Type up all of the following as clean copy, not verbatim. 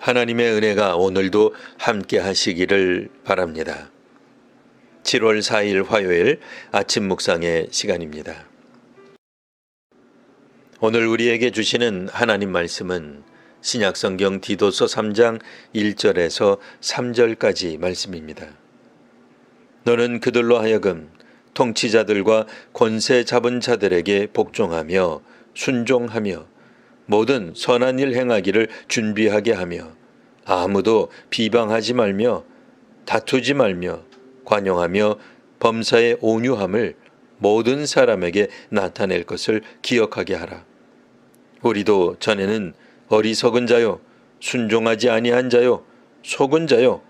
하나님의 은혜가 오늘도 함께 하시기를 바랍니다. 7월 4일 화요일 아침 묵상의 시간입니다. 오늘 우리에게 주시는 하나님 말씀은 신약성경 디도서 3장 1절에서 3절까지 말씀입니다. 너는 그들로 하여금 통치자들과 권세 잡은 자들에게 복종하며 순종하며 모든 선한 일 행하기를 준비하게 하며 아무도 비방하지 말며 다투지 말며 관용하며 범사의 온유함을 모든 사람에게 나타낼 것을 기억하게 하라. 우리도 전에는 어리석은 자요, 순종하지 아니한 자요, 속은 자요,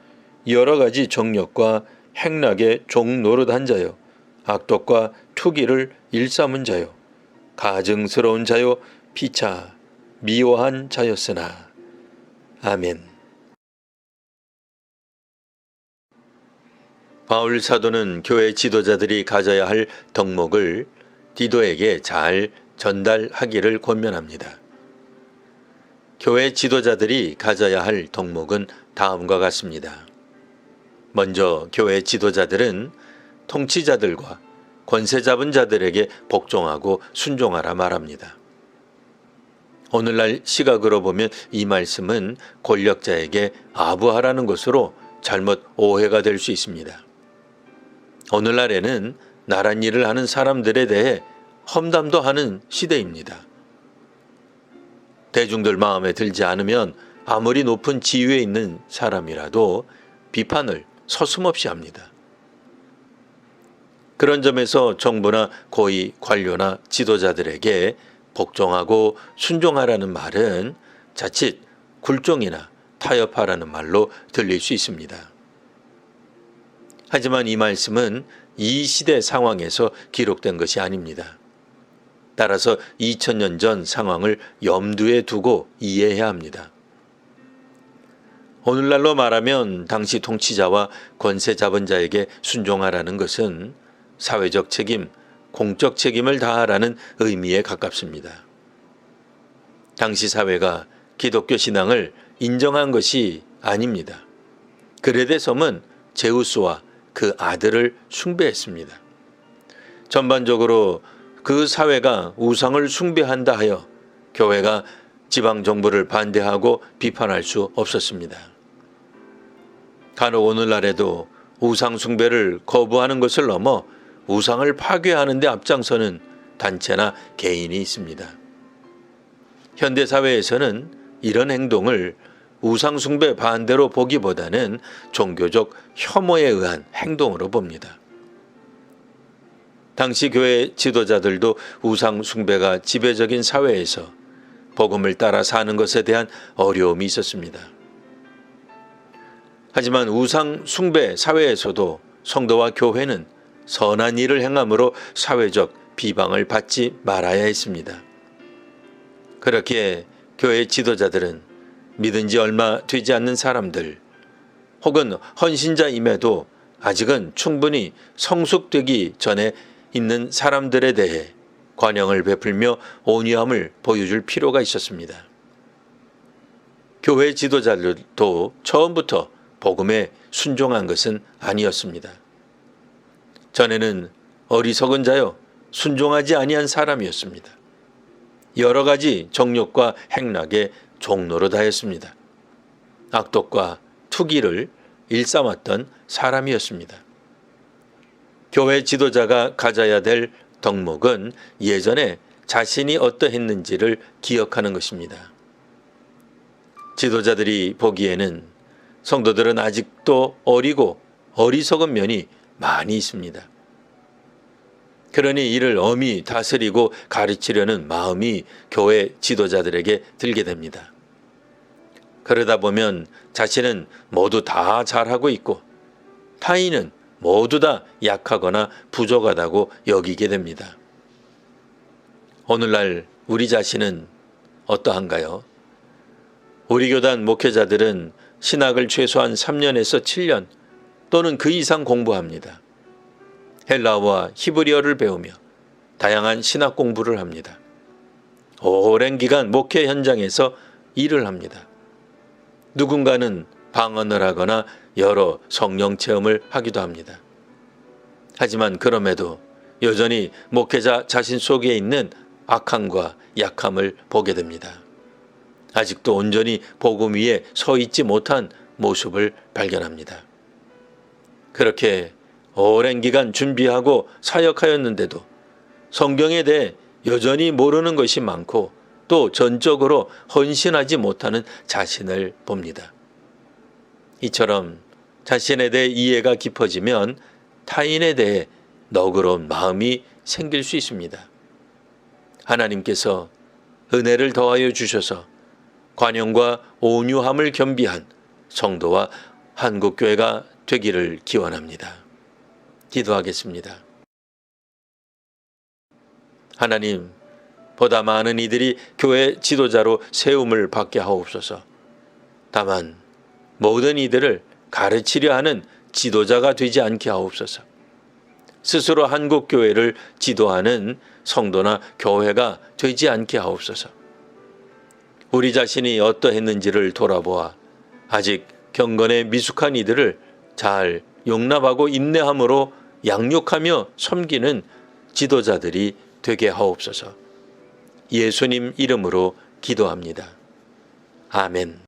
여러 가지 정욕과 행락에 종노릇한 자요, 악독과 투기를 일삼은 자요, 가증스러운 자요, 피차 미워한 자였으나. 아멘. 바울 사도는 교회 지도자들이 가져야 할 덕목을 디도에게 잘 전달하기를 권면합니다. 교회 지도자들이 가져야 할 덕목은 다음과 같습니다. 먼저 교회 지도자들은 통치자들과 권세 잡은 자들에게 복종하고 순종하라 말합니다. 오늘날 시각으로 보면 이 말씀은 권력자에게 아부하라는 것으로 잘못 오해가 될 수 있습니다. 오늘날에는 나란 일을 하는 사람들에 대해 험담도 하는 시대입니다. 대중들 마음에 들지 않으면 아무리 높은 지위에 있는 사람이라도 비판을 서슴없이 합니다. 그런 점에서 정부나 고위 관료나 지도자들에게 복종하고 순종하라는 말은 자칫 굴종이나 타협하라는 말로 들릴 수 있습니다. 하지만 이 말씀은 이 시대 상황에서 기록된 것이 아닙니다. 따라서 2000년 전 상황을 염두에 두고 이해해야 합니다. 오늘날로 말하면 당시 통치자와 권세 잡은 자에게 순종하라는 것은 사회적 책임, 공적 책임을 다하라는 의미에 가깝습니다. 당시 사회가 기독교 신앙을 인정한 것이 아닙니다. 그레데 섬은 제우스와 그 아들을 숭배했습니다. 전반적으로 그 사회가 우상을 숭배한다 하여 교회가 지방 정부를 반대하고 비판할 수 없었습니다. 간혹 오늘날에도 우상 숭배를 거부하는 것을 넘어 우상을 파괴하는 데 앞장서는 단체나 개인이 있습니다. 현대사회에서는 이런 행동을 우상 숭배 반대로 보기보다는 종교적 혐오에 의한 행동으로 봅니다. 당시 교회 지도자들도 우상 숭배가 지배적인 사회에서 복음을 따라 사는 것에 대한 어려움이 있었습니다. 하지만 우상 숭배 사회에서도 성도와 교회는 선한 일을 행함으로 사회적 비방을 받지 말아야 했습니다. 그렇게 교회 지도자들은 믿은 지 얼마 되지 않는 사람들 혹은 헌신자임에도 아직은 충분히 성숙되기 전에 있는 사람들에 대해 관용을 베풀며 온유함을 보여줄 필요가 있었습니다. 교회 지도자들도 처음부터 복음에 순종한 것은 아니었습니다. 전에는 어리석은 자요 순종하지 아니한 사람이었습니다. 여러 가지 정욕과 행락에 종노릇하였습니다. 악독과 투기를 일삼았던 사람이었습니다. 교회 지도자가 가져야 될 덕목은 예전에 자신이 어떠했는지를 기억하는 것입니다. 지도자들이 보기에는 성도들은 아직도 어리고 어리석은 면이 많이 있습니다. 그러니 이를 엄히 다스리고 가르치려는 마음이 교회 지도자들에게 들게 됩니다. 그러다 보면 자신은 모두 다 잘하고 있고 타인은 모두 다 약하거나 부족하다고 여기게 됩니다. 오늘날 우리 자신은 어떠한가요? 우리 교단 목회자들은 신학을 최소한 3년에서 7년 또는 그 이상 공부합니다. 헬라어와 히브리어를 배우며 다양한 신학 공부를 합니다. 오랜 기간 목회 현장에서 일을 합니다. 누군가는 방언을 하거나 여러 성령 체험을 하기도 합니다. 하지만 그럼에도 여전히 목회자 자신 속에 있는 악함과 약함을 보게 됩니다. 아직도 온전히 복음 위에 서 있지 못한 모습을 발견합니다. 그렇게 오랜 기간 준비하고 사역하였는데도 성경에 대해 여전히 모르는 것이 많고 또 전적으로 헌신하지 못하는 자신을 봅니다. 이처럼 자신에 대해 이해가 깊어지면 타인에 대해 너그러운 마음이 생길 수 있습니다. 하나님께서 은혜를 더하여 주셔서 관용과 온유함을 겸비한 성도와 한국교회가 되기를 기원합니다. 기도하겠습니다. 하나님, 보다 많은 이들이 교회 지도자로 세움을 받게 하옵소서. 다만 모든 이들을 가르치려 하는 지도자가 되지 않게 하옵소서. 스스로 한국교회를 지도하는 성도나 교회가 되지 않게 하옵소서. 우리 자신이 어떠했는지를 돌아보아 아직 경건에 미숙한 이들을 잘 용납하고 인내함으로 양육하며 섬기는 지도자들이 되게 하옵소서. 예수님 이름으로 기도합니다. 아멘.